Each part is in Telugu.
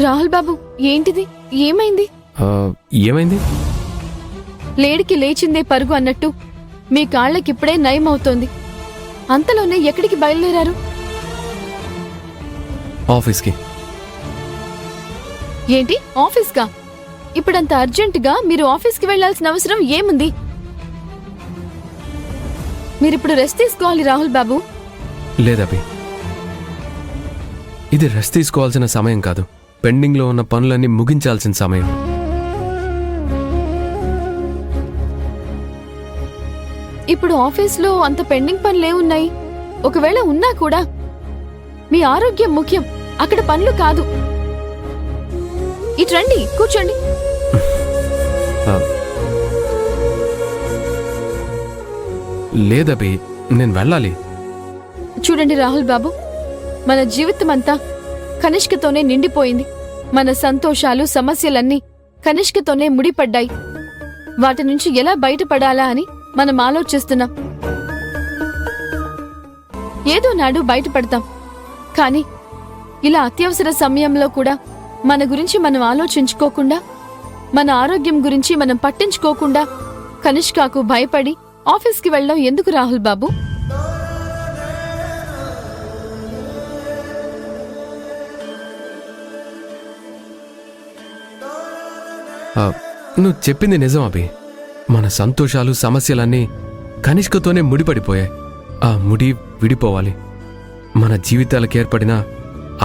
రాహుల్ బాబు, ఏంటిది? ఏమైంది? ఏమైంది? లేడికి లేచిందే పరుగు అన్నట్టు మీ కాళ్ళకిప్పుడే నయం అవుతోంది. అంతలోనే ఎక్కడికి బయలుదేరారు? ఆఫీస్కి. ఏంటి, ఆఫీస్కా? ఇప్పుడంత అర్జెంటుగా మీరు ఆఫీస్కి వెళ్లాల్సిన అవసరం ఏముంది? మీరిప్పుడు రెస్ట్ తీసుకోవాలి రాహుల్ బాబు. లేదభి, ఇది రెస్ట్ తీసుకోవాల్సిన సమయం కాదు. పెండింగ్లో ఉన్న పనులన్నీ ముగించాల్సిన సమయం. ఇప్పుడు ఆఫీస్లో అంత పెండింగ్ పనులే ఉన్నాయి. ఒకవేళ ఉన్నా కూడా మీ ఆరోగ్యం ముఖ్యం, అక్కడ పనులు కాదు. ఇటు రండి, కూర్చోండి. లేదభి, నేను వెళ్ళాలి. చూడండి రాహుల్ బాబు, మన జీవితం అంతా కనిష్కతోనే నిండిపోయింది. మన సంతోషాలు, సమస్యలన్నీ కనిష్కతోనే ముడిపడ్డాయి. వాటి నుంచి ఎలా బయటపడాలా అని మనం ఆలోచిస్తున్నాం. ఏదో నాడు బయటపడతాం. కానీ ఇలా అత్యవసర సమయంలో కూడా మన గురించి మనం ఆలోచించుకోకుండా, మన ఆరోగ్యం గురించి మనం పట్టించుకోకుండా కనిష్కాకు భయపడి ఆఫీస్కి వెళ్ళడం ఎందుకు రాహుల్ బాబు? నువ్వు చెప్పింది నిజం అభి. మన సంతోషాలు, సమస్యలన్నీ కనిష్కతోనే ముడిపడిపోయాయి. ఆ ముడి విడిపోవాలి. మన జీవితాలకు ఏర్పడిన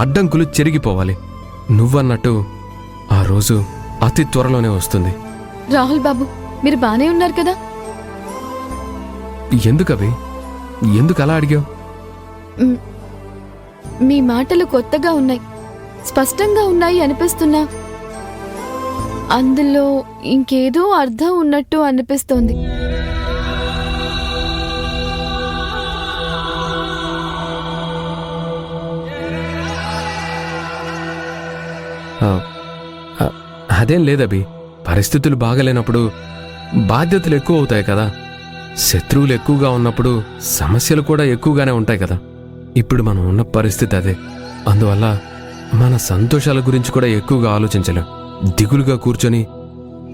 అడ్డంకులు చెరిగిపోవాలి. నువ్వన్నట్టు ఆ రోజు అతి త్వరలోనే వస్తుంది. రాహుల్ బాబు, మీరు బానే ఉన్నారు కదా? ఎందుకవి? ఎందుకు అలా అడిగావు? మీ మాటలు కొత్తగా ఉన్నాయి, స్పష్టంగా ఉన్నాయి అనిపిస్తున్నా. అందులో ఇంకేదో అర్థం ఉన్నట్టు అనిపిస్తోంది. అదేం లేదభి. పరిస్థితులు బాగలేనప్పుడు బాధ్యతలు ఎక్కువ అవుతాయి కదా. శత్రువులు ఎక్కువగా ఉన్నప్పుడు సమస్యలు కూడా ఎక్కువగానే ఉంటాయి కదా. ఇప్పుడు మనం ఉన్న పరిస్థితి అదే. అందువల్ల మన సంతోషాల గురించి కూడా ఎక్కువగా ఆలోచించలేం. దిగులుగా కూర్చొని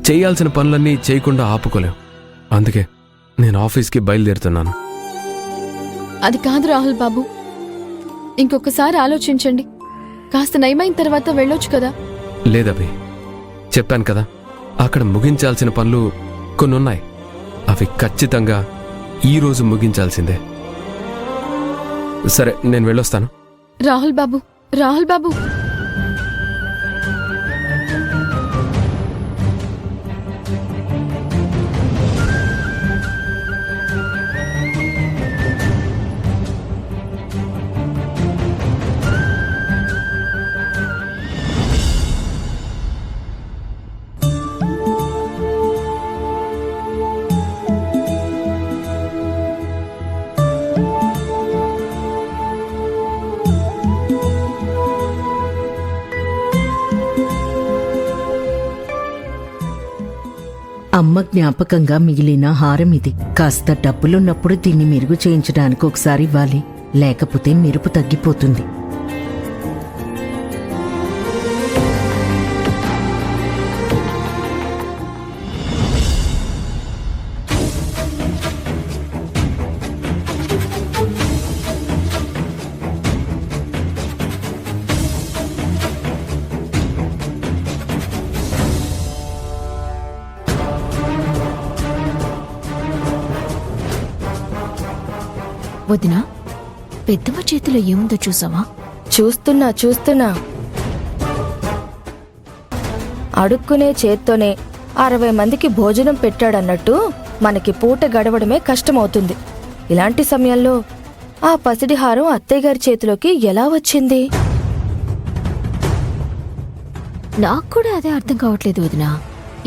చేయాల్సిన పనులన్నీ చేయకుండా ఆపుకోలేం. అందుకే నేను ఆఫీస్కి బయలుదేరుతున్నాను. అది కాదు రాహుల్ బాబు, ఇంకొకసారి ఆలోచించండి. కాస్త నయమైన తర్వాత వెళ్ళొచ్చు కదా. లేదభి, చెప్పాను కదా, అక్కడ ముగించాల్సిన పనులు కొన్నున్నాయి. అవి ఖచ్చితంగా ఈరోజు ముగించాల్సిందే. సరే, నేను వెళ్ళొస్తాను. రాహుల్ బాబు, రాహుల్ బాబు. అమ్మ జ్ఞాపకంగా మిగిలిన హారం ఇది. కాస్త డబ్బులున్నప్పుడు దీన్ని మెరుగు చేయించడానికి ఒకసారి ఇవ్వాలి, లేకపోతే మెరుపు తగ్గిపోతుంది. వదినా, పెద్దమ్మ చేతిలో ఏముందో చూసావా? చూస్తున్నా. అడుక్కునే చేత్తోనే 60 మందికి భోజనం పెట్టాడన్నట్టు మనకి పూట గడవడమే కష్టమవుతుంది. ఇలాంటి సమయంలో ఆ పసిడిహారం అత్తయ్యగారి చేతిలోకి ఎలా వచ్చింది? నాకు కూడా అదే అర్థం కావట్లేదు వదినా.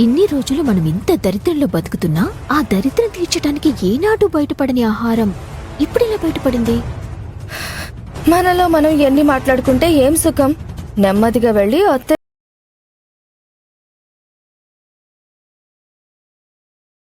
ఇన్ని రోజులు మనం ఇంత దరిద్రంలో బతుకుతున్నా ఆ దరిద్రం తీర్చడానికి ఏనాడు బయటపడని ఆహారం ఇప్పుడెలా బయటపడింది? మనలో మనం ఎన్ని మాట్లాడుకుంటే ఏం సుఖం? నెమ్మదిగా వెళ్ళి